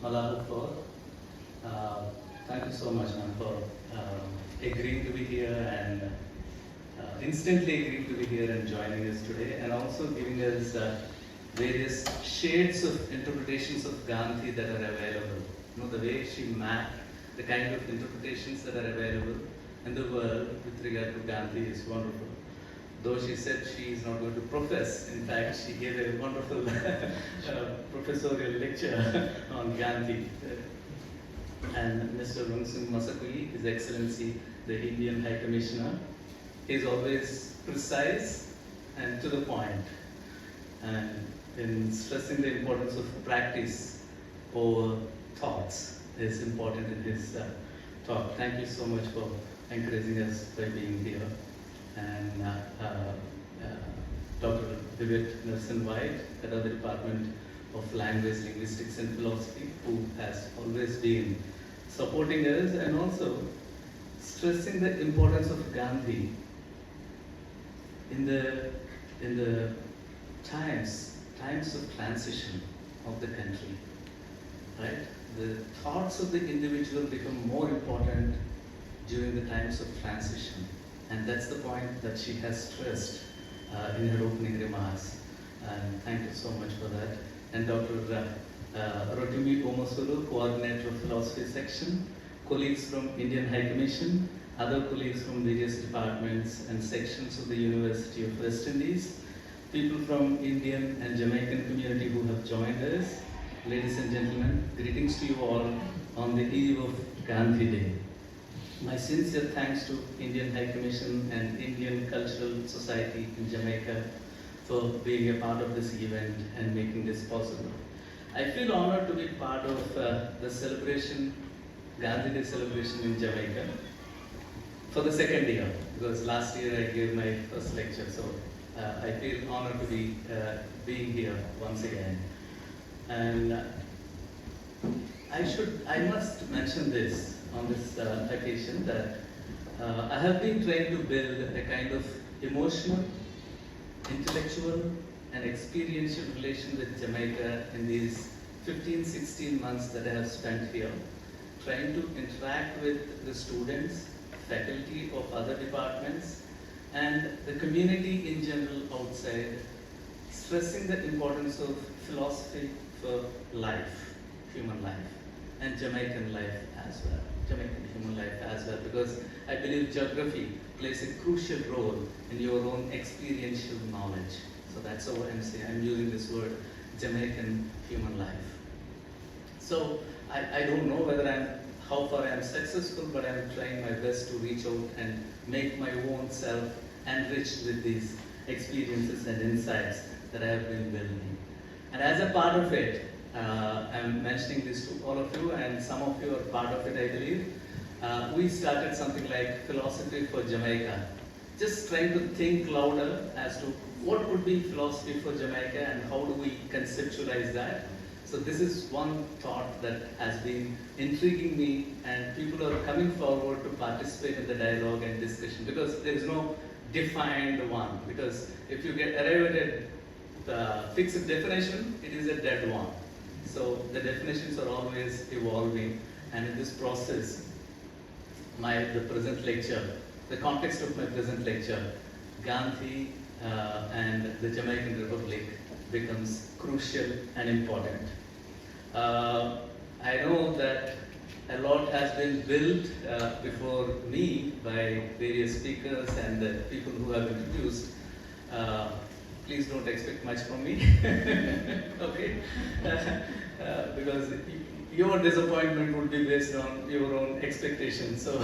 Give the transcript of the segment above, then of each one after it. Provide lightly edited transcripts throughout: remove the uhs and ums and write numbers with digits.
Malala for. Thank you so much, ma'am, for agreeing to be here and instantly agreeing to be here and joining us today, and also giving us various shades of interpretations of Gandhi that are available. The way she mapped the kind of interpretations that are available in the world with regard to Gandhi is wonderful. Though she said she is not going to profess, in fact, she gave a wonderful professorial lecture on Gandhi. And Mr. Rungsung Masakui, His Excellency, the Indian High Commissioner, is always precise and to the point, and in stressing the importance of practice over thoughts is important in his talk. Thank you so much for encouraging us by being here. And Dr. Vivek Nelson White, head of the Department of Language, Linguistics and Philosophy, who has always been supporting us and also stressing the importance of Gandhi in the times of transition of the country, right? The thoughts of the individual become more important during the times of transition, and that's the point that she has stressed in her opening remarks. And thank you so much for that. And Dr. Rotimi Omosulu, Coordinator of Philosophy Section, colleagues from Indian High Commission, other colleagues from various departments and sections of the University of West Indies, people from Indian and Jamaican community who have joined us. Ladies and gentlemen, greetings to you all on the eve of Gandhi Day. My sincere thanks to Indian High Commission and Indian Cultural Society in Jamaica for being a part of this event and making this possible. I feel honored to be part of the celebration, Gandhi Day celebration in Jamaica for the second year, because last year I gave my first lecture, so I feel honored to be being here once again. And I must mention this on this occasion, that I have been trying to build a kind of emotional, intellectual and experiential relation with Jamaica in these 15-16 months that I have spent here, trying to interact with the students, faculty of other departments and the community in general outside, stressing the importance of philosophy for life, human life, and Jamaican life as well. Jamaican human life as well, because I believe geography plays a crucial role in your own experiential knowledge. So that's how I'm saying, I'm using this word, Jamaican human life. So I don't know how far I'm successful, but I'm trying my best to reach out and make my own self enriched with these experiences and insights that I have been building. And as a part of it, I'm mentioning this to all of you, and some of you are part of it, I believe. We started something like Philosophy for Jamaica, just trying to think louder as to what would be philosophy for Jamaica and how do we conceptualize that. So this is one thought that has been intriguing me, and people are coming forward to participate in the dialogue and discussion, because there is no defined one. Because if you arrive at a fixed definition, it is a dead one. So the definitions are always evolving, and in this process, the present lecture, the context of my present lecture, Gandhi and the Jamaican Republic becomes crucial and important. I know that a lot has been built before me by various speakers and the people who have introduced. Please don't expect much from me, okay? Because your disappointment would be based on your own expectations. So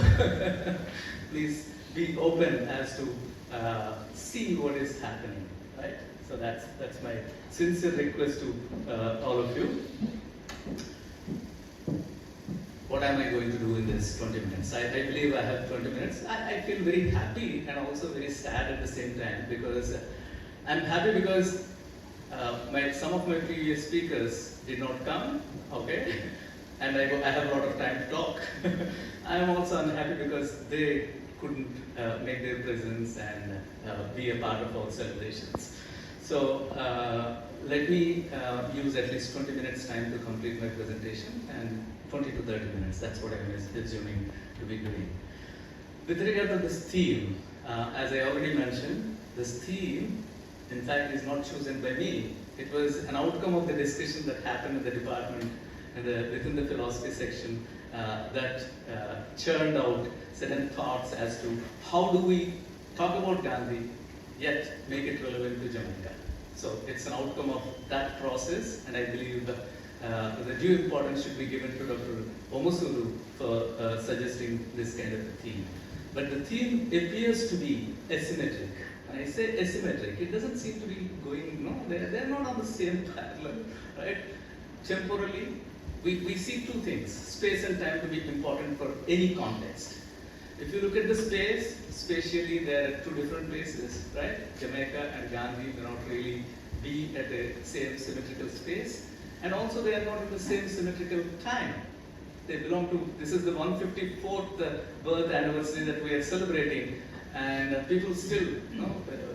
please be open as to see what is happening, right? So that's my sincere request to all of you. What am I going to do in this 20 minutes? I believe I have 20 minutes. I feel very happy and also very sad at the same time, because I'm happy because some of my previous speakers did not come, okay? And I have a lot of time to talk. I'm also unhappy because they couldn't make their presence and be a part of our celebrations. So let me use at least 20 minutes time to complete my presentation, and 20 to 30 minutes, that's what I'm assuming to be doing. With regard to this theme, as I already mentioned, this theme, in fact, is not chosen by me. It was an outcome of the discussion that happened in the department and within the philosophy section that churned out certain thoughts as to how do we talk about Gandhi yet make it relevant to Jamaica. So it's an outcome of that process, and I believe the due importance should be given to Dr. Omusuru for suggesting this kind of a theme. But the theme appears to be asymmetric. When I say asymmetric, it doesn't seem to be going, no, they're not on the same parallel, right? Temporally, we see two things, space and time to be important for any context. If you look at the space, spatially there are two different places, right? Jamaica and Gandhi may not really be at the same symmetrical space, and also they are not in the same symmetrical time. They belong to, this is the 154th birth anniversary that we are celebrating, and people still,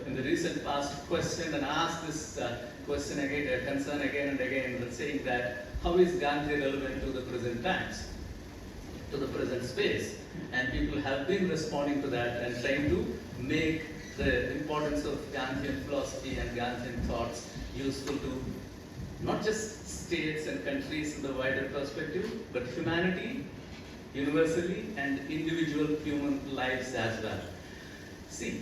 in the recent past questioned and asked this question again, concern again and again, saying that how is Gandhi relevant to the present times, to the present space? And people have been responding to that and trying to make the importance of Gandhian philosophy and Gandhian thoughts useful to not just states and countries in the wider perspective, but humanity universally and individual human lives as well. See,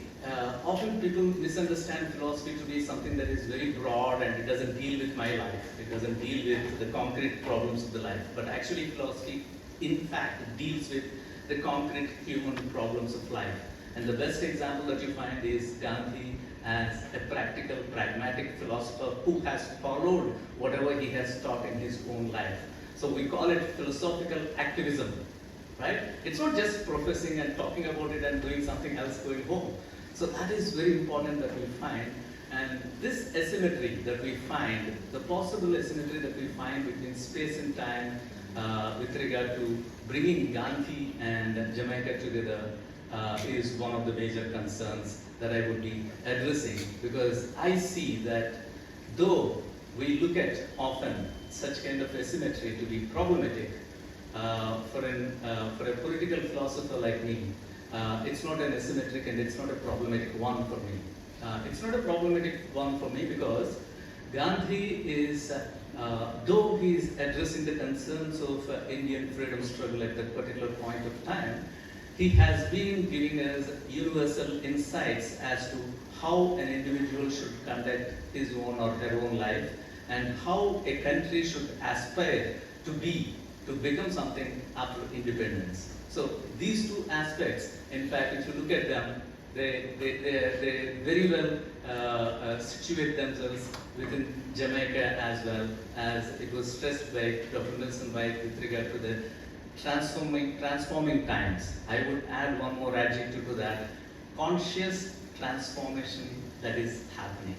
often people misunderstand philosophy to be something that is very broad and it doesn't deal with my life, it doesn't deal with the concrete problems of the life, but actually philosophy in fact deals with the concrete human problems of life. And the best example that you find is Gandhi as a practical, pragmatic philosopher who has followed whatever he has taught in his own life. So we call it philosophical activism, right? It's not just professing and talking about it and doing something else going home. So that is very important that we find. And this asymmetry that we find, the possible asymmetry that we find between space and time with regard to bringing Gandhi and Jamaica together is one of the major concerns that I would be addressing, because I see that though we look at often such kind of asymmetry to be problematic, for a political philosopher like me, it's not an asymmetric and it's not a problematic one for me. It's not a problematic one for me because Gandhi is, though he is addressing the concerns of Indian freedom struggle at that particular point of time, he has been giving us universal insights as to how an individual should conduct his own or her own life and how a country should aspire to become something after independence. So these two aspects, in fact, if you look at them, they very well situate themselves within Jamaica as well, as it was stressed by Dr. Nelson White with regard to the transforming times. I would add one more adjective to that, conscious transformation that is happening.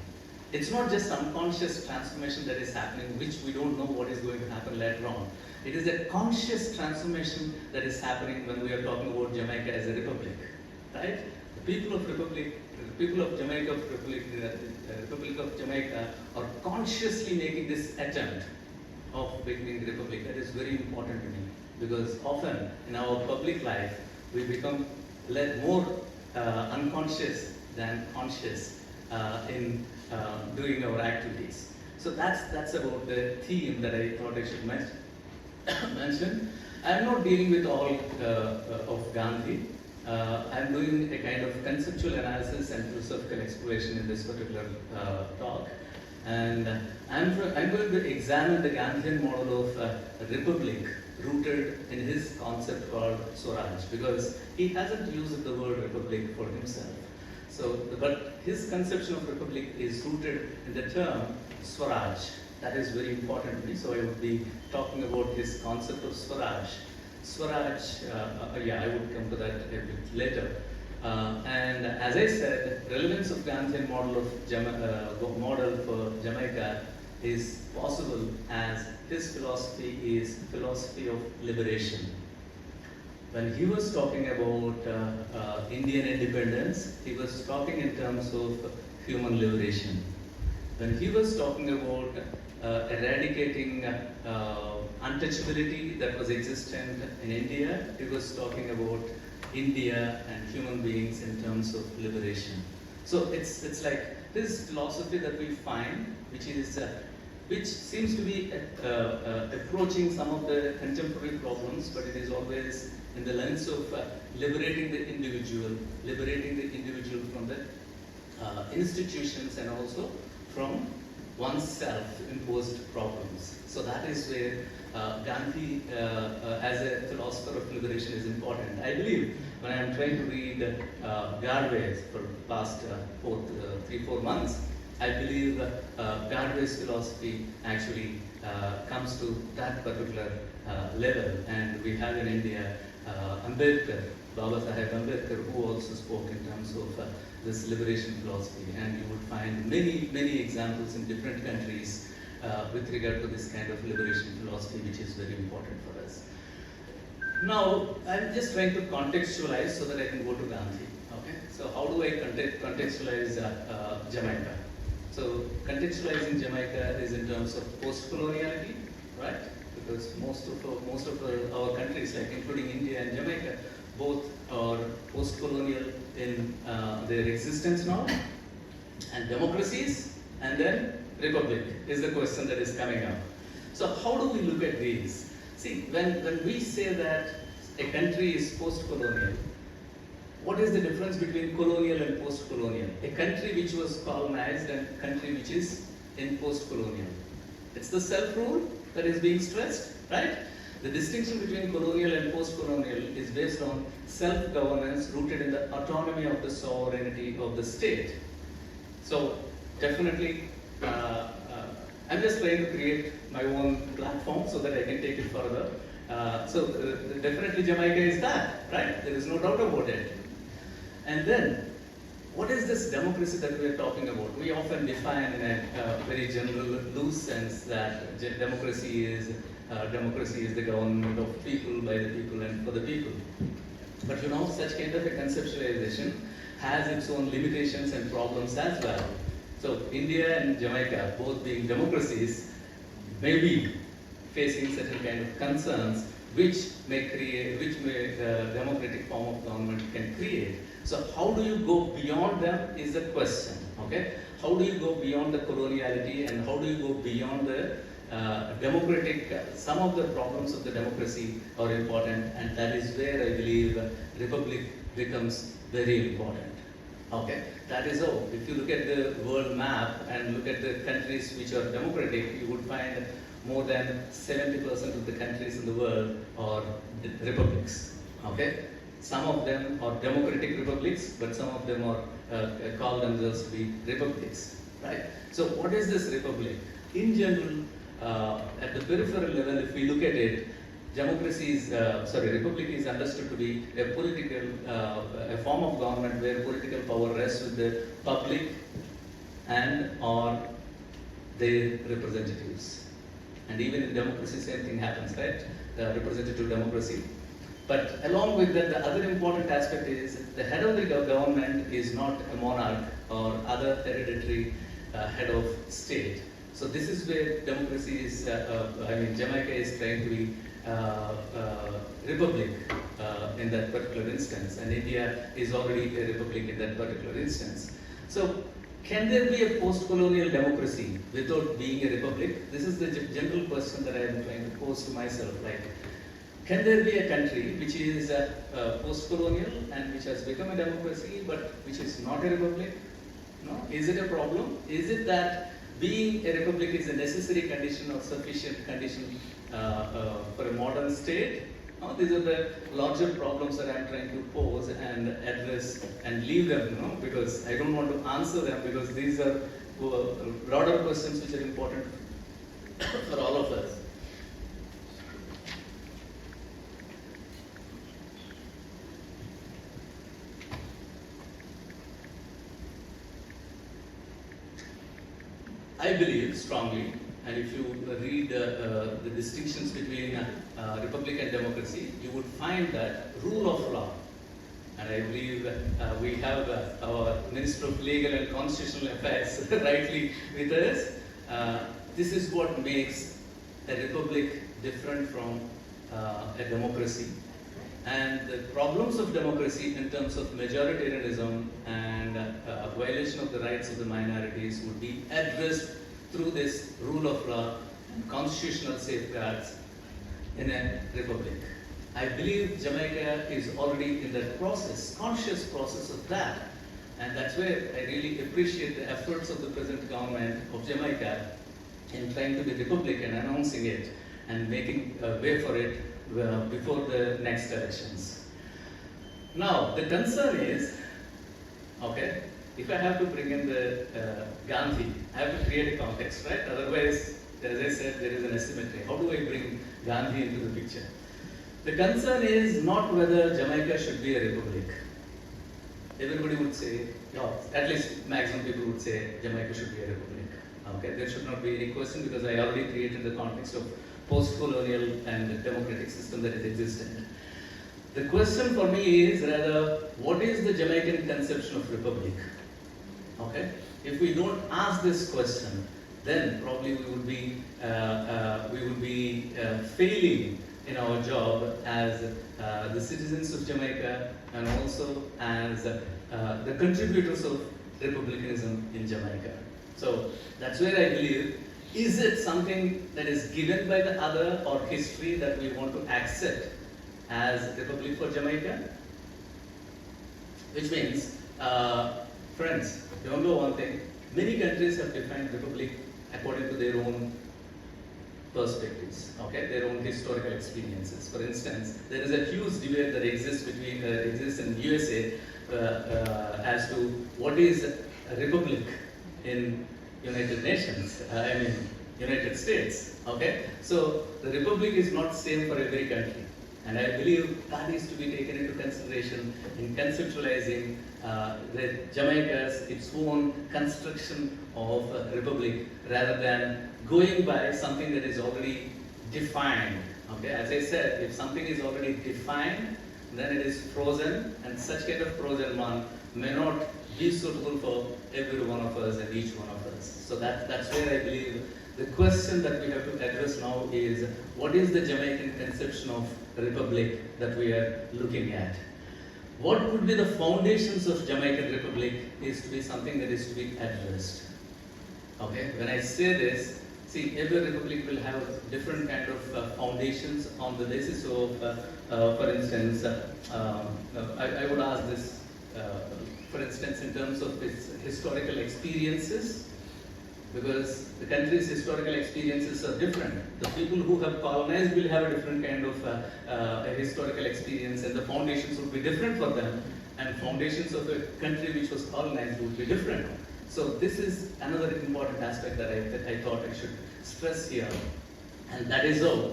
It's not just unconscious transformation that is happening, which we don't know what is going to happen later on. It is a conscious transformation that is happening when we are talking about Jamaica as a republic, right? The people of Jamaica, Republic of Jamaica are consciously making this attempt of becoming a republic. That is very important to me, because often in our public life we become more unconscious than conscious in doing our activities. So that's about the theme that I thought I should mention. I'm not dealing with all of Gandhi. I'm doing a kind of conceptual analysis and philosophical exploration in this particular talk. And I'm going to examine the Gandhian model of a republic rooted in his concept called Swaraj, because he hasn't used the word republic for himself. So, but his conception of republic is rooted in the term Swaraj. That is very important to me, so I would be talking about his concept of Swaraj. Swaraj, I would come to that a bit later. And as I said, relevance of Gandhian model for Jamaica is possible as his philosophy is philosophy of liberation. When he was talking about Indian independence, he was talking in terms of human liberation. When he was talking about eradicating untouchability that was existent in India, he was talking about India and human beings in terms of liberation. So it's like this philosophy that we find, which seems to be approaching some of the contemporary problems, but it is always in the lens of liberating the individual from the institutions and also from one's self-imposed problems. So that is where Gandhi as a philosopher of liberation is important. I believe when I am trying to read Gardner's for past 3-4 months, I believe Gardner's philosophy actually comes to that particular level. And we have in India Ambedkar, Baba Saheb Ambedkar, who also spoke in terms of this liberation philosophy. And you would find many examples in different countries with regard to this kind of liberation philosophy, which is very important for us. Now, I'm just trying to contextualize so that I can go to Gandhi. Okay, so how do I contextualize Jamaica? So contextualizing Jamaica is in terms of post-coloniality, right? Because most of our countries, like including India and Jamaica, both are post-colonial in their existence now, and democracies, and then republic is the question that is coming up. So how do we look at these? See, when we say that a country is post-colonial, what is the difference between colonial and post-colonial? A country which was colonized and a country which is in post-colonial. It's the self-rule that is being stressed, right? The distinction between colonial and post-colonial is based on self-governance rooted in the autonomy of the sovereignty of the state. So definitely, I'm just trying to create my own platform so that I can take it further. Definitely Jamaica is that, right? There is no doubt about it. And then, what is this democracy that we are talking about? We often define in a very general, loose sense that democracy is the government of people, by the people, and for the people. But you know, such kind of a conceptualization has its own limitations and problems as well. So India and Jamaica, both being democracies, may be facing certain kind of concerns which democratic form of government can create. So how do you go beyond them is the question, okay? How do you go beyond the coloniality and how do you go beyond the democratic, some of the problems of the democracy are important, and that is where I believe republic becomes very important. Okay, that is all. If you look at the world map and look at the countries which are democratic, you would find more than 70% of the countries in the world are republics. Okay, some of them are democratic republics, but some of them are call themselves to be republics. Right. So, what is this republic? In general, at the peripheral level, if we look at it, republic is understood to be a political, a form of government where political power rests with the public and or their representatives. And even in democracy, same thing happens, right? Representative democracy. But along with that, the other important aspect is the head of the government is not a monarch or other hereditary head of state. So this is where democracy is, Jamaica is trying to be republic in that particular instance, and India is already a republic in that particular instance. So can there be a post-colonial democracy without being a republic? This is the general question that I am trying to pose to myself. Like, can there be a country which is post-colonial and which has become a democracy but which is not a republic? No? Is it a problem? Is it that being a republic is a necessary condition or sufficient condition for a modern state? No? These are the larger problems that I am trying to pose and address and leave them, because I don't want to answer them, because these are broader questions which are important for all of us. I believe strongly, and if you read the distinctions between republic and democracy, you would find that rule of law And I believe we have our Minister of Legal and Constitutional Affairs rightly with us. This is what makes a republic different from a democracy. And the problems of democracy in terms of majoritarianism and violation of the rights of the minorities would be addressed through this rule of law and constitutional safeguards in a republic. I believe Jamaica is already in that process, conscious process of that. And that's where I really appreciate the efforts of the present government of Jamaica in trying to be republic and announcing it and making a way for it before the next elections. Now, the concern is, okay, if I have to bring in the Gandhi, I have to create a context, right? Otherwise, as I said, there is an asymmetry. How do I bring Gandhi into the picture? The concern is not whether Jamaica should be a republic. Everybody would say, no, at least maximum people would say Jamaica should be a republic. Okay, there should not be any question because I already created the context of post-colonial and democratic system that is existent. The question for me is rather, what is the Jamaican conception of republic? Okay, if we don't ask this question, then probably we would be failing in our job as the citizens of Jamaica and also as the contributors of republicanism in Jamaica. So that's where I believe, is it something that is given by the other or history that we want to accept as Republic for Jamaica? Which means, friends, remember one thing, many countries have defined Republic according to their own perspectives, okay, their own historical experiences. For instance, there is a huge debate that exists in USA as to what is a republic in United Nations, United States, okay? So the republic is not same for every country. And I believe that is to be taken into consideration in conceptualizing the Jamaica's its own construction of a republic rather than going by something that is already defined. Okay, as I said, if something is already defined, then it is frozen, and such kind of frozen one may not be suitable for every one of us and each one of us. So that's where I believe the question that we have to address now is, what is the Jamaican conception of republic that we are looking at? What would be the foundations of Jamaican republic is to be something that is to be addressed. Okay, when I say this, see, every republic will have different kind of foundations on the basis of, for instance, I would ask this, for instance, in terms of its historical experiences, because the country's historical experiences are different. The people who have colonized will have a different kind of a historical experience, and the foundations would be different for them, and foundations of a country which was colonized would be different. So this is another important aspect that I thought I should stress here, and that is how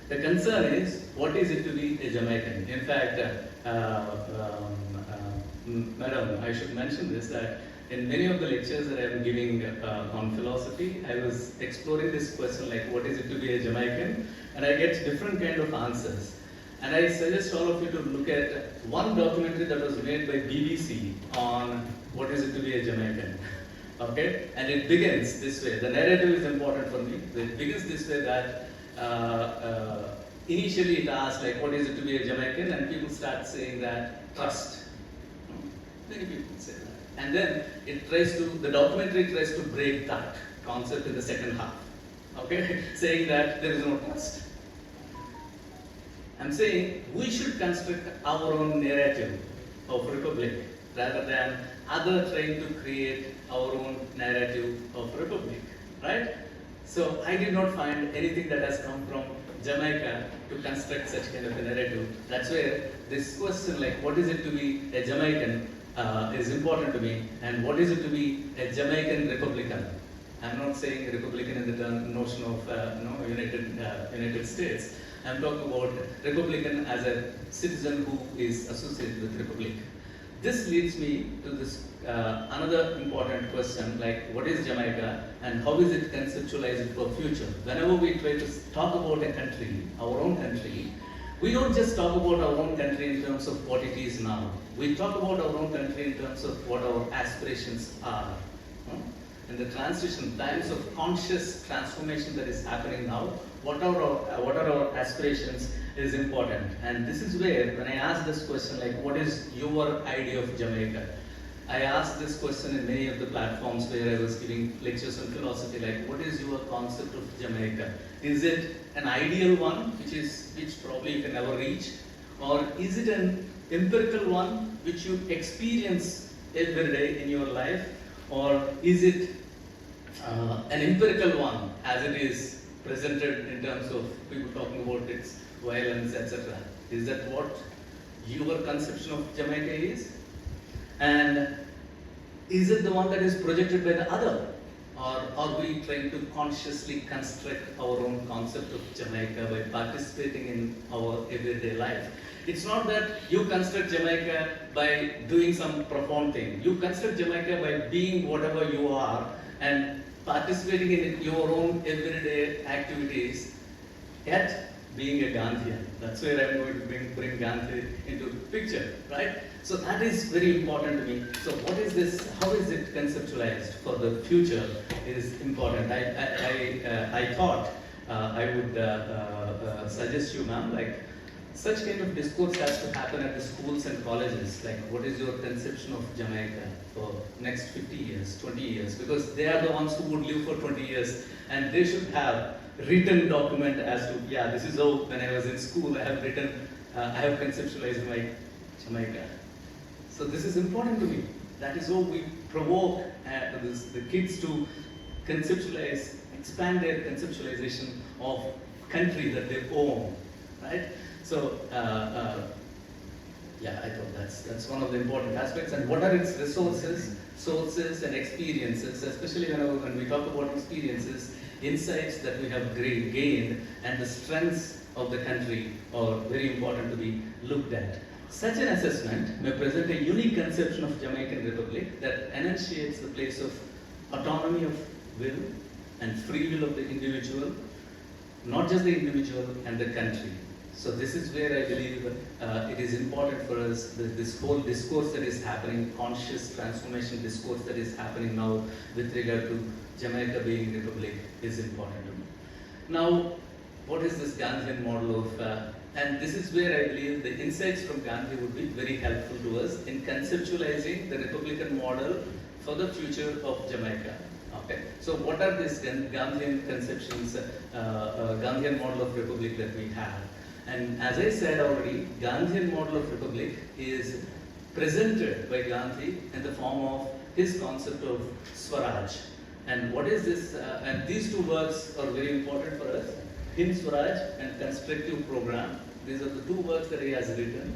the concern is, what is it to be a Jamaican? In fact, madam, I should mention this, that in many of the lectures that I am giving on philosophy, I was exploring this question like, what is it to be a Jamaican? And I get different kind of answers. And I suggest all of you to look at one documentary that was made by BBC on what is it to be a Jamaican. Okay? And it begins this way. The narrative is important for me. It begins this way that initially it asks like, what is it to be a Jamaican? And people start saying that trust. Many people say that. And then the documentary tries to break that concept in the second half. Okay? Saying that there is no trust. I'm saying we should construct our own narrative of republic rather than other trying to create our own narrative of republic, right? So I did not find anything that has come from Jamaica to construct such kind of a narrative. That's where this question like, what is it to be a Jamaican is important to me, and what is it to be a Jamaican Republican? I'm not saying Republican in the notion of United States. I'm talking about Republican as a citizen who is associated with Republic. This leads me to this another important question, like what is Jamaica and how is it conceptualized for future? Whenever we try to talk about a country, our own country, we don't just talk about our own country in terms of what it is now. We talk about our own country in terms of what our aspirations are. In the transition, times of conscious transformation that is happening now, what are our aspirations is important. And this is where, when I ask this question, like, what is your idea of Jamaica? I asked this question in many of the platforms where I was giving lectures on philosophy, like, what is your concept of Jamaica? Is it an ideal one, which probably you can never reach? Or is it an empirical one, which you experience every day in your life? Or is it an empirical one, as it is presented in terms of people talking about its violence, etc.? Is that what your conception of Jamaica is? And is it the one that is projected by the other? Or are we trying to consciously construct our own concept of Jamaica by participating in our everyday life? It's not that you construct Jamaica by doing some profound thing. You construct Jamaica by being whatever you are and participating in your own everyday activities, yet being a Gandhian. That's where I'm going to bring Gandhi into picture, right? So that is very important to me. So what is this? How is it conceptualized for the future is important. I thought I would suggest you, ma'am, like, such kind of discourse has to happen at the schools and colleges. Like, what is your conception of Jamaica for next 50 years, 20 years? Because they are the ones who would live for 20 years, and they should have written document as to, yeah, this is how, when I was in school, I have written, I have conceptualized my Jamaica. So this is important to me. That is how we provoke the kids to conceptualize, expand their conceptualization of country that they own, right? So, yeah, I thought that's one of the important aspects. And what are its resources, sources, and experiences, especially when we talk about experiences, insights that we have gained, and the strengths of the country are very important to be looked at. Such an assessment may present a unique conception of Jamaican Republic that enunciates the place of autonomy of will and free will of the individual, not just the individual and the country. So this is where I believe it is important for us, this whole discourse that is happening, conscious transformation discourse that is happening now with regard to Jamaica being republic is important to me. Now, what is this Gandhian model of, and this is where I believe the insights from Gandhi would be very helpful to us in conceptualizing the Republican model for the future of Jamaica. Okay, so what are these Gandhian conceptions, Gandhian model of republic that we have? And as I said already, Gandhian model of republic is presented by Gandhi in the form of his concept of Swaraj. And what is this? And these two words are very important for us. Hind Swaraj and constructive program. These are the two works that he has written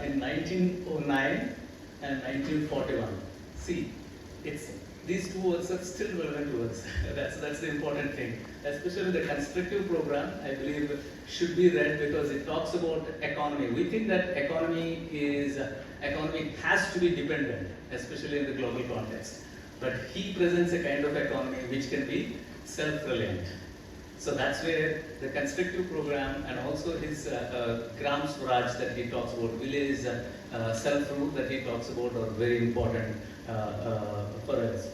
in 1909 and 1941. See, these two words are still relevant to us. That's the important thing. Especially the constructive program, I believe, should be read because it talks about economy. We think that economy has to be dependent, especially in the global context. But he presents a kind of economy which can be self-reliant. So that's where the constructive program and also his Gram Swaraj that he talks about, village self-rule that he talks about are very important for us.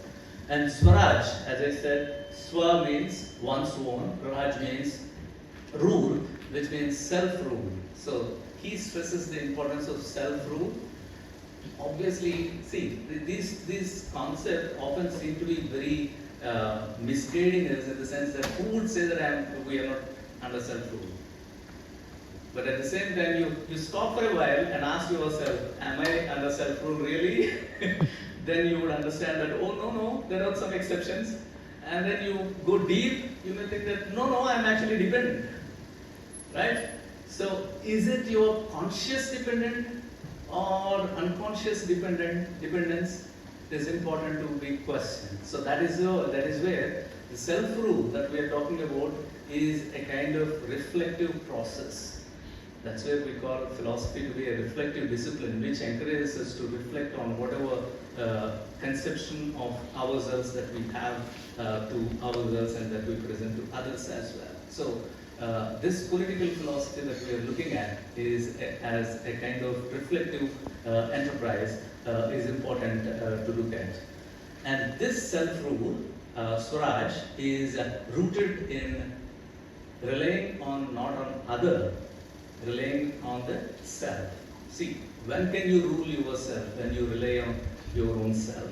And Swaraj, as I said, Swa means one's own, Raj means rule, which means self-rule. So he stresses the importance of self-rule. Obviously, see, these concepts often seem to be very misguiding us in the sense that who would say that we are not under self-rule? But at the same time, you stop for a while and ask yourself, am I under self-rule really? Then you would understand that, oh no, there are some exceptions. And then you go deep, you may think that, no, I'm actually dependent. Right? So, is it your conscious dependent or unconscious dependence? It is important to be questioned. So that is where the self-rule that we are talking about is a kind of reflective process. That's where we call philosophy to be a reflective discipline, which encourages us to reflect on whatever conception of ourselves that we have to ourselves and that we present to others as well. So this political philosophy that we are looking at is as a kind of reflective enterprise is important to look at. And this self-rule, Swaraj, is rooted in relying on not on other, relying on the self. See, when can you rule yourself? When you rely on your own self.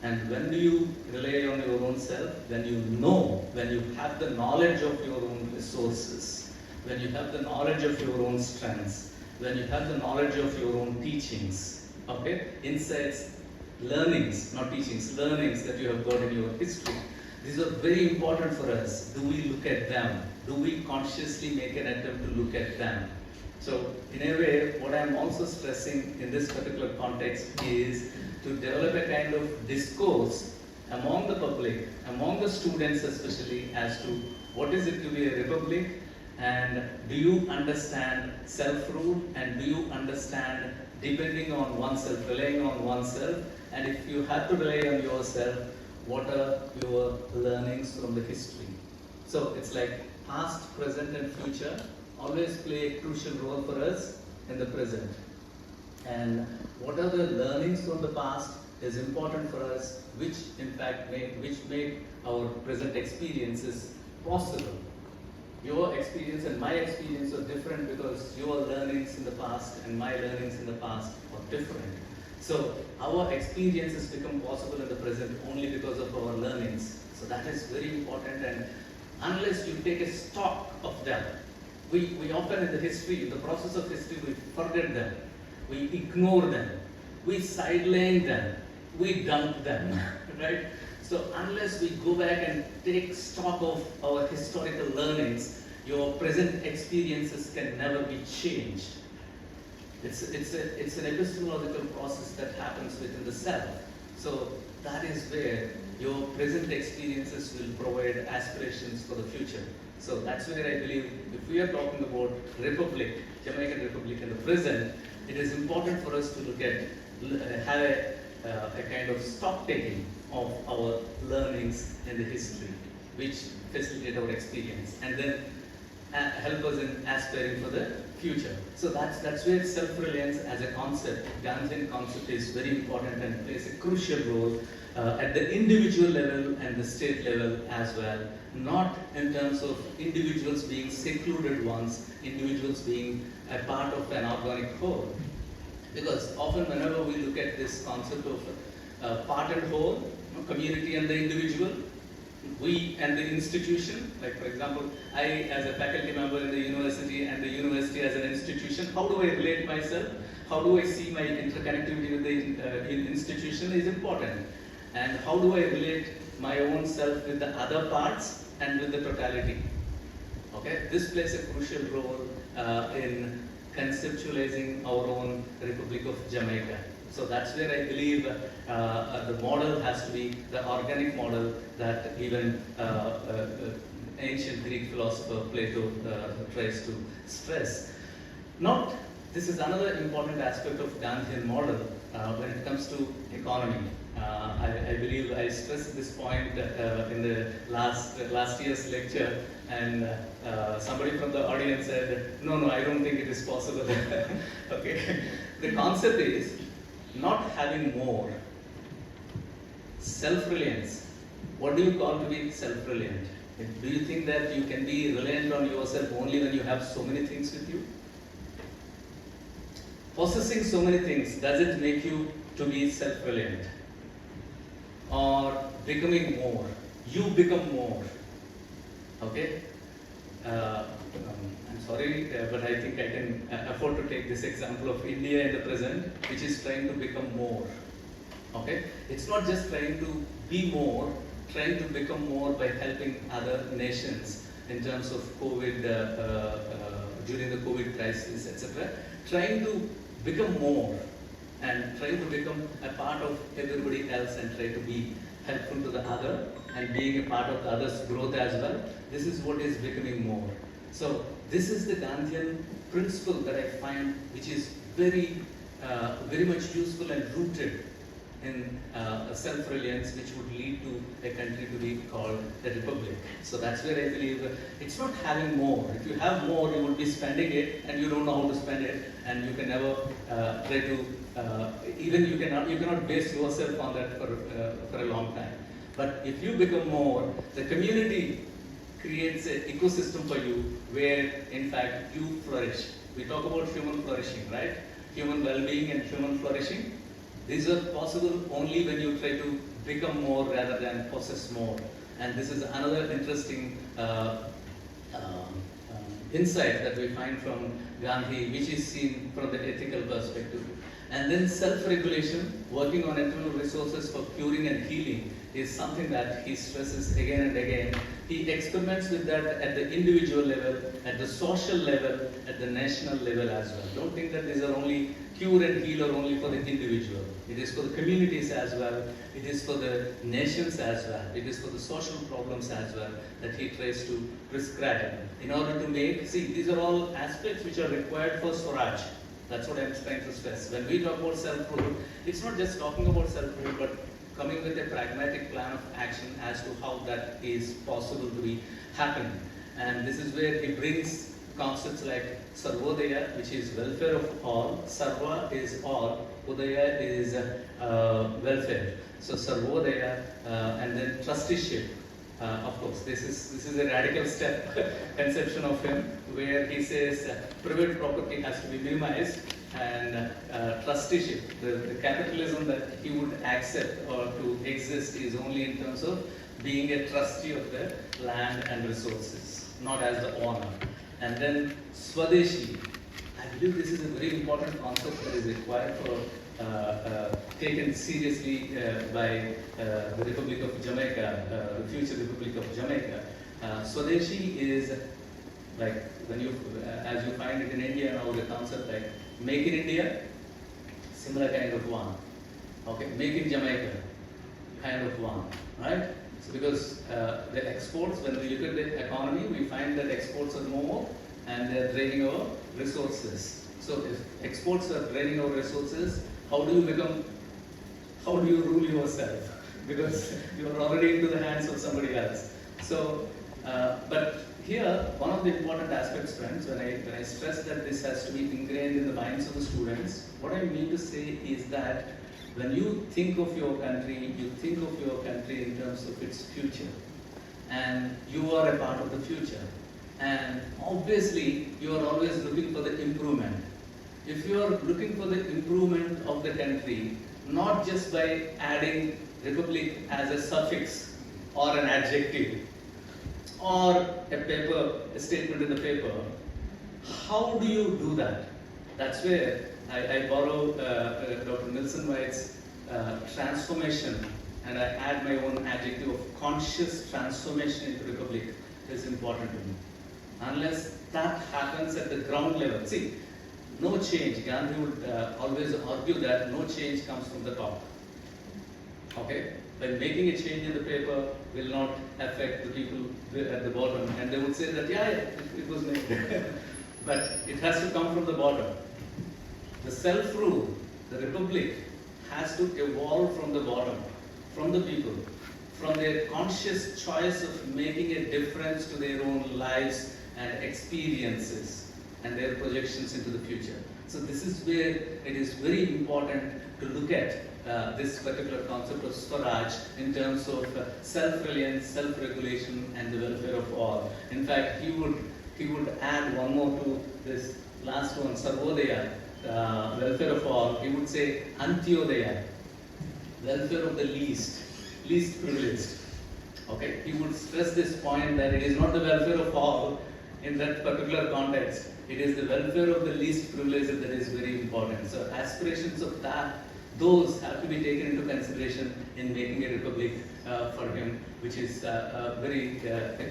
And when do you rely on your own self? When you know, when you have the knowledge of your own resources, when you have the knowledge of your own strengths, when you have the knowledge of your own teachings, okay, insights, learnings, not teachings, learnings that you have got in your history. These are very important for us. Do we look at them? Do we consciously make an attempt to look at them? So, in a way, what I am also stressing in this particular context is to develop a kind of discourse among the public, among the students especially, as to what is it to be a republic, and do you understand self-rule, and do you understand depending on oneself, relying on oneself, and if you have to rely on yourself, what are your learnings from the history? So it's like past, present and future always play a crucial role for us in the present. And what are the learnings from the past is important for us, which in fact make our present experiences possible. Your experience and my experience are different because your learnings in the past and my learnings in the past are different. So our experiences become possible in the present only because of our learnings. So that is very important, and unless you take a stock of them, we often in the history, in the process of history, we forget them, we ignore them, we sideline them, we dump them, right? So unless we go back and take stock of our historical learnings, your present experiences can never be changed. It's an epistemological process that happens within the self. So that is where your present experiences will provide aspirations for the future. So that's where I believe if we are talking about Republic, Jamaican Republic in the present, it is important for us to look at, have a kind of stock taking of our learnings in the history, which facilitate our experience, and then help us in aspiring for the future. So that's where self-reliance as a concept, Gandhian concept, is very important and plays a crucial role at the individual level and the state level as well. Not in terms of individuals being secluded ones, individuals being a part of an organic whole. Because often whenever we look at this concept of part and whole, community and the individual, we and the institution, like for example, I as a faculty member in the university and the university as an institution, how do I relate myself? How do I see my interconnectivity with the institution is important. And how do I relate my own self with the other parts and with the totality? Okay, this plays a crucial role in conceptualizing our own Republic of Jamaica. So that's where I believe the model has to be the organic model that even ancient Greek philosopher Plato tries to stress. This is another important aspect of Gandhian model when it comes to economy. I believe I stressed this point in the last year's lecture, and somebody from the audience said, no, I don't think it is possible. Okay, the concept is not having more. Self-reliance. What do you call to be self-reliant? Do you think that you can be reliant on yourself only when you have so many things with you? Possessing so many things, does it make you to be self-reliant? Or becoming more? You become more. Okay? I'm sorry, but I think I can afford to take this example of India in the present, which is trying to become more. Okay? It's not just trying to be more, trying to become more by helping other nations in terms of COVID, during the COVID crisis, etc. Trying to become more and trying to become a part of everybody else and try to be helpful to the other and being a part of the other's growth as well. This is what is becoming more. So this is the Gandhian principle that I find which is very much useful and rooted in self-reliance, which would lead to a country to be called a republic. So that's where I believe it's not having more. If you have more, you would be spending it, and you don't know how to spend it, and you can never try to even you cannot base yourself on that for a long time. But if you become more, the community creates an ecosystem for you where, in fact, you flourish. We talk about human flourishing, right? Human well-being and human flourishing. These are possible only when you try to become more rather than possess more. And this is another interesting insight that we find from Gandhi, which is seen from the ethical perspective. And then self-regulation, working on internal resources for curing and healing, is something that he stresses again and again. He experiments with that at the individual level, at the social level, at the national level as well. Don't think that these are only cure and heal are only for the individual. It is for the communities as well. It is for the nations as well. It is for the social problems as well that he tries to prescribe in order to make, see, these are all aspects which are required for Swaraj. That's what I'm trying to stress. When we talk about self-rule, it's not just talking about self-rule, but coming with a pragmatic plan of action as to how that is possible to be happening. And this is where he brings concepts like Sarvodaya, which is welfare of all. Sarva is all. Udaya is welfare. So Sarvodaya, and then trusteeship. Of course, this is a radical step conception of him, where he says private property has to be minimized, and trusteeship, the capitalism that he would accept or to exist is only in terms of being a trustee of the land and resources, not as the owner. And then Swadeshi, I believe this is a very important concept that is required for taken seriously by the Republic of Jamaica, the future Republic of Jamaica. Swadeshi is like when you, as you find it in India now, the concept like make in India, similar kind of one. Okay, make in Jamaica, kind of one, right? So because the exports, when we look at the economy, we find that exports are more and they're draining our resources. So if exports are draining our resources, how do you rule yourself? Because you are already into the hands of somebody else. So, but here, one of the important aspects, friends, when I stress that this has to be ingrained in the minds of the students, what I mean to say is that when you think of your country, you think of your country in terms of its future. And you are a part of the future. And obviously, you are always looking for the improvement. If you are looking for the improvement of the country, not just by adding republic as a suffix or an adjective or a statement in the paper, how do you do that? That's where I borrow Dr. Nelson White's transformation, and I add my own adjective of conscious transformation into republic is important to me. Unless that happens at the ground level. See, no change. Gandhi would always argue that no change comes from the top. Okay? By making a change in the paper will not affect the people at the bottom. And they would say that, yeah, it was made. But it has to come from the bottom. The self-rule, the republic, has to evolve from the bottom, from the people, from their conscious choice of making a difference to their own lives and experiences and their projections into the future. So this is where it is very important to look at this particular concept of Swaraj in terms of self-reliance, self-regulation, and the welfare of all. In fact, he would add one more to this last one, Sarvodaya, welfare of all. He would say Antyodaya, welfare of the least privileged. Okay, he would stress this point that it is not the welfare of all in that particular context. It is the welfare of the least privileged that is very important. So aspirations of that, those have to be taken into consideration in making a republic for him, which is very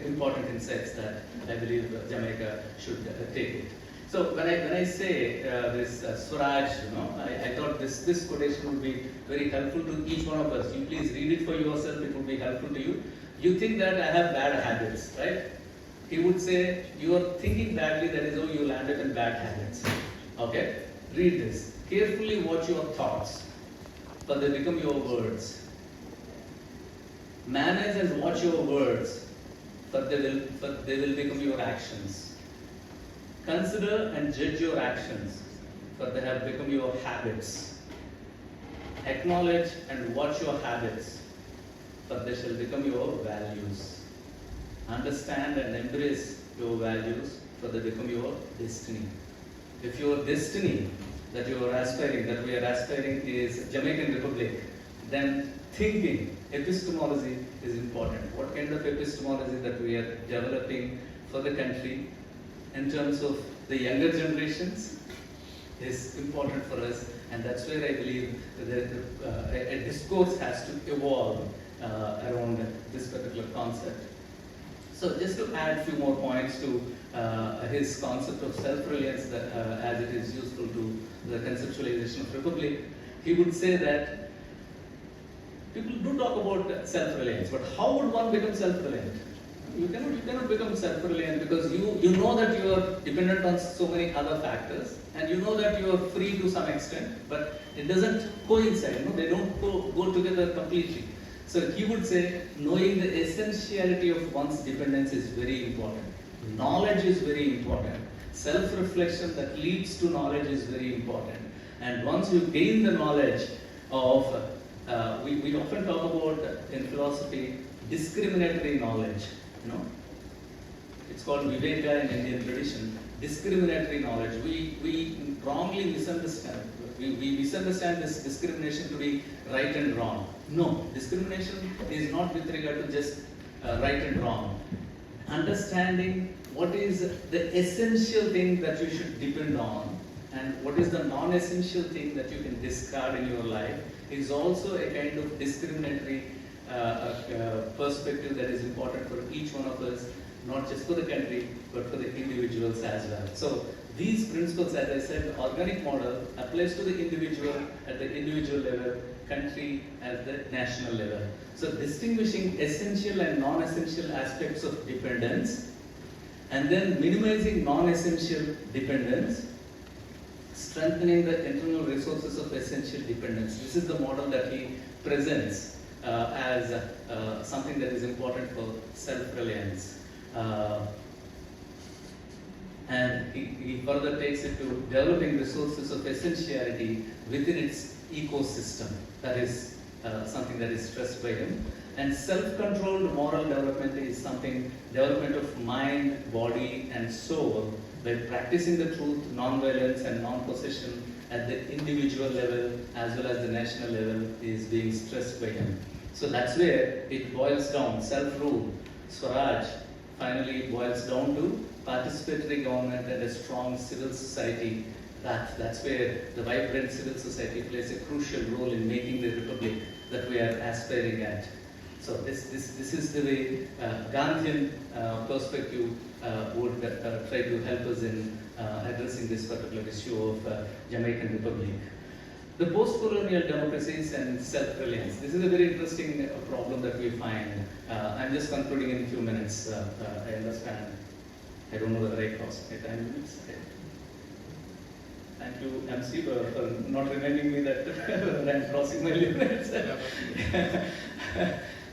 important insights that I believe Jamaica should take it. So when I say this Swaraj, I thought this quotation would be very helpful to each one of us. You please read it for yourself, it would be helpful to you. You think that I have bad habits, right? He would say, you are thinking badly, that is how you landed in bad habits. Okay? Read this. Carefully watch your thoughts. for they become your words. Manage and watch your words, for they will become your actions. Consider and judge your actions, for they have become your habits. Acknowledge and watch your habits, for they shall become your values. Understand and embrace your values, for they become your destiny. If your destiny that you are aspiring, that we are aspiring is Jamaican Republic, then thinking, epistemology is important. What kind of epistemology that we are developing for the country in terms of the younger generations is important for us, and that's where I believe that a discourse has to evolve around this particular concept. So just to add a few more points to his concept of self-reliance as it is useful to the conceptualization of republic, he would say that people do talk about self-reliance, but how would one become self-reliant? You cannot become self-reliant because you know that you are dependent on so many other factors, and you know that you are free to some extent, but it doesn't coincide. They don't go together completely. So he would say, knowing the essentiality of one's dependence is very important. Knowledge is very important. Self-reflection that leads to knowledge is very important. And once you gain the knowledge of, we often talk about in philosophy, discriminatory knowledge. It's called Viveka in Indian tradition. Discriminatory knowledge. We wrongly misunderstand. We misunderstand this discrimination to be right and wrong. No, discrimination is not with regard to just right and wrong. Understanding what is the essential thing that you should depend on and what is the non-essential thing that you can discard in your life is also a kind of discriminatory perspective that is important for each one of us, not just for the country, but for the individuals as well. So these principles, as I said, the organic model applies to the individual at the individual level, country at the national level. So distinguishing essential and non-essential aspects of dependence, and then minimizing non-essential dependence, strengthening the internal resources of essential dependence. This is the model that he presents as something that is important for self-reliance. And he further takes it to developing resources of essentiality within its ecosystem. That is something that is stressed by him. And self-controlled moral development is something, development of mind, body, and soul by practicing the truth, non-violence, and non-possession at the individual level as well as the national level is being stressed by him. So that's where it boils down. Self-rule, Swaraj, finally boils down to participatory government and a strong civil society. That's where the vibrant civil society plays a crucial role in making the republic that we are aspiring at. So this is the way Gandhian perspective would try to help us in addressing this particular issue of Jamaican Republic. The post-colonial democracies and self-reliance. This is a very interesting problem that we find. I'm just concluding in a few minutes. I understand. I don't know whether I crossed my 10 minutes. Thank you, MC, for not reminding me that I'm crossing my limits.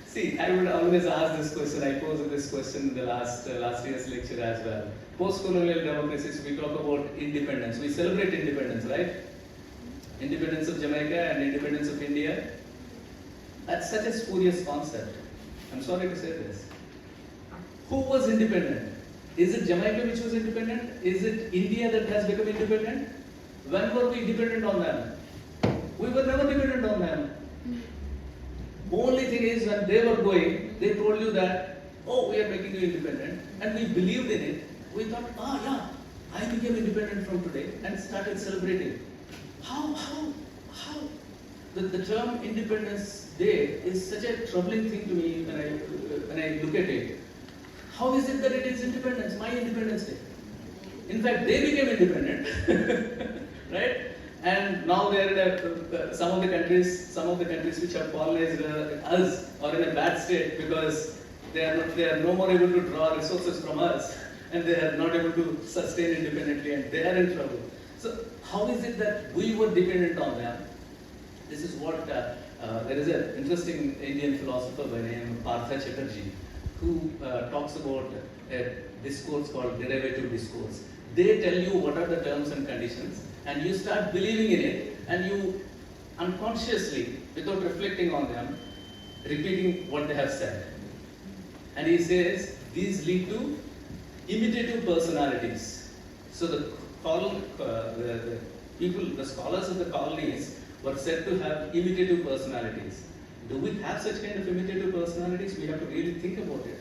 See, I would always ask this question. I posed this question in the last year's lecture as well. Post-colonial democracies, we talk about independence. We celebrate independence, right? Independence of Jamaica and independence of India. That's such a spurious concept. I'm sorry to say this. Who was independent? Is it Jamaica which was independent? Is it India that has become independent? When were we dependent on them? We were never dependent on them. Only thing is, when they were going, they told you that, oh, we are making you independent, and we believed in it. We thought, yeah, I became independent from today, and started celebrating. How? The term Independence Day is such a troubling thing to me when I look at it. How is it that it is independence, my Independence Day? In fact, they became independent, right? And now they are some of the countries which have colonized us are in a bad state because they are no more able to draw resources from us, and they are not able to sustain independently, and they are in trouble. So how is it that we were dependent on them, This is what, there is an interesting Indian philosopher by the name of Partha Chatterjee who talks about a discourse called derivative discourse. They tell you what are the terms and conditions, and you start believing in it, and you unconsciously, without reflecting on them, repeating what they have said. And he says these lead to imitative personalities. So the people, the scholars of the colonies were said to have imitative personalities. Do we have such kind of imitative personalities? We have to really think about it.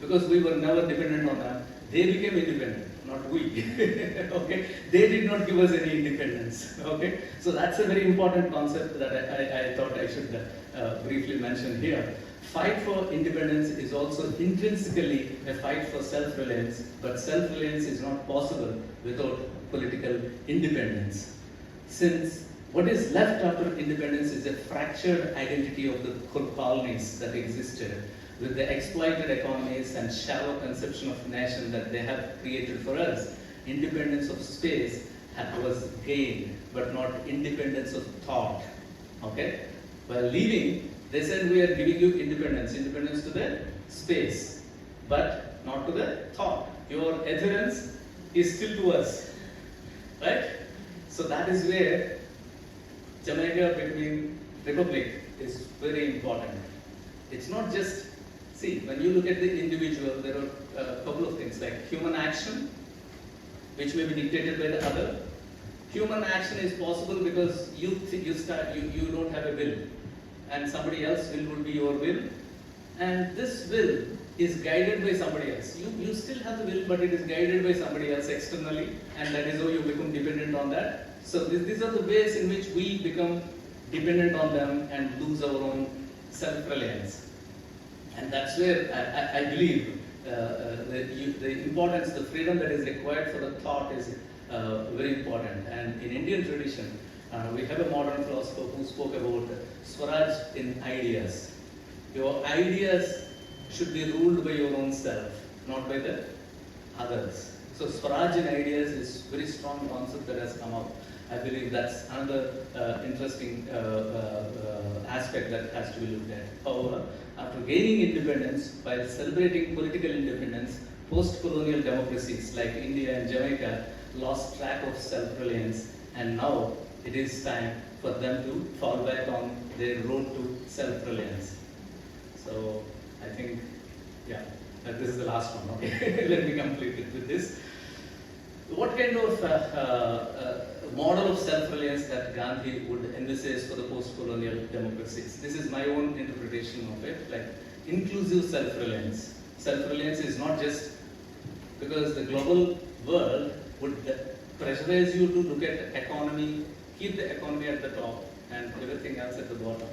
Because we were never dependent on them. They became independent, not we. Okay? They did not give us any independence. Okay? So that's a very important concept that I thought I should briefly mention here. Fight for independence is also intrinsically a fight for self-reliance, but self-reliance is not possible without political independence. Since what is left after independence is a fractured identity of the colonies that existed, with the exploited economies and shallow conception of nation that they have created for us. Independence of space was gained, but not independence of thought. Okay? While leaving, they said we are giving you independence to the space, but not to the thought. Your adherence is still to us. Right? So that is where Jamaica becoming republic is very important. It's not just, see, when you look at the individual, there are a couple of things like human action, which may be dictated by the other. Human action is possible because you don't have a will, and somebody else's will would be your will, and this will is guided by somebody else. You still have the will, but it is guided by somebody else externally, and that is how you become dependent on that. So these are the ways in which we become dependent on them and lose our own self-reliance. And that's where I believe the importance, the freedom that is required for the thought is very important. And in Indian tradition, we have a modern philosopher who spoke about Swaraj in ideas. Your ideas should be ruled by your own self, not by the others. So Swaraj in ideas is a very strong concept that has come up. I believe that's another interesting aspect that has to be looked at. However, after gaining independence, while celebrating political independence, post-colonial democracies like India and Jamaica lost track of self-reliance, and now it is time for them to fall back on their road to self-reliance. So I think, yeah, this is the last one. Okay, let me complete it with this. What kind of model of self-reliance that Gandhi would envisage for the post-colonial democracies? This is my own interpretation of it, like inclusive self-reliance. Self-reliance is not just because the global world would pressurize you to look at economy, keep the economy at the top and everything else at the bottom.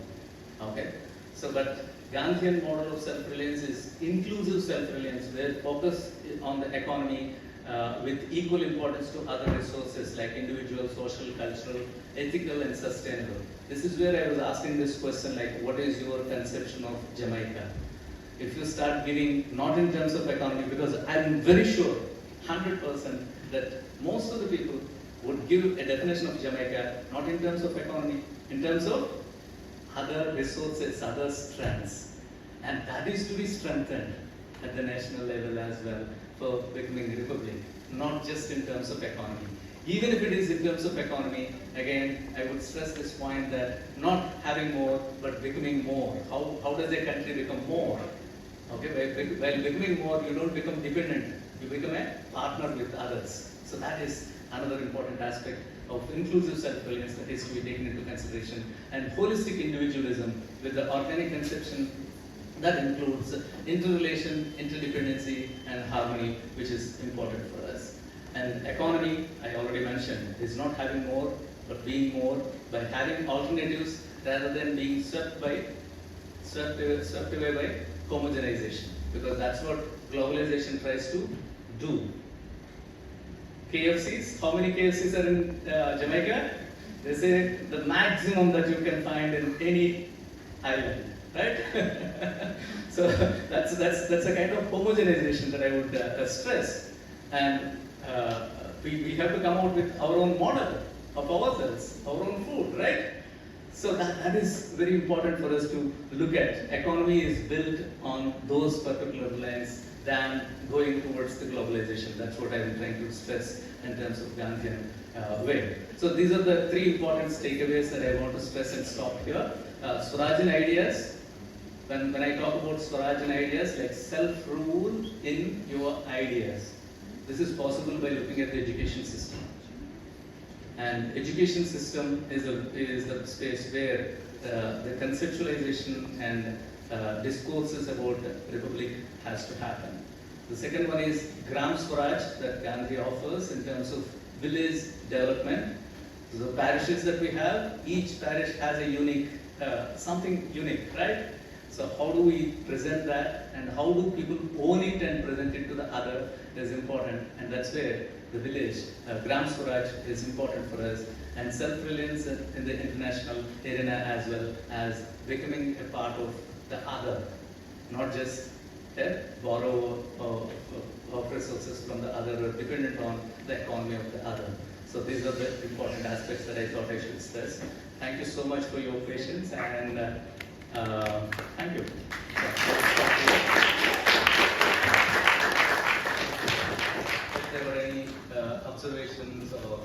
Okay? So, but Gandhian model of self-reliance is inclusive self-reliance, where focus on the economy with equal importance to other resources like individual, social, cultural, ethical and sustainable. This is where I was asking this question, like what is your conception of Jamaica? If you start giving, not in terms of economy, because I'm very sure, 100%, that most of the people would give a definition of Jamaica, not in terms of economy, in terms of other resources, other strengths. And that is to be strengthened at the national level as well for becoming a republic, not just in terms of economy. Even if it is in terms of economy, again, I would stress this point that not having more, but becoming more. How does a country become more? Okay, while becoming more, you don't become dependent, you become a partner with others. So that is another important aspect of inclusive self-reliance that is to be taken into consideration. And holistic individualism with the organic conception that includes interrelation, interdependency, and harmony, which is important for us. And economy, I already mentioned, is not having more, but being more by having alternatives rather than being swept away by homogenization, because that's what globalization tries to do. KFCs, how many KFCs are in Jamaica? They say the maximum that you can find in any island. Right? So that's a kind of homogenization that I would stress, and we have to come out with our own model of ourselves, our own food, right? So that is very important for us to look at. Economy is built on those particular lines than going towards the globalization. That's what I'm trying to stress in terms of Gandhian way. So these are the three important takeaways that I want to stress and stop here. Swaraj ideas. When I talk about Swaraj ideas, like self-rule in your ideas. This is possible by looking at the education system. And education system is the space where the conceptualization and discourses about republic has to happen. The second one is Gram Swaraj that Gandhi offers in terms of village development. So the parishes that we have, each parish has a unique, something unique, right? So how do we present that, and how do people own it and present it to the other is important, and that's where the village, Gram Swaraj is important for us, and self-reliance in the international arena as well as becoming a part of the other, not just borrow of resources from the other or dependent on the economy of the other. So these are the important aspects that I thought I should stress. Thank you so much for your patience, and thank you. If there were any observations or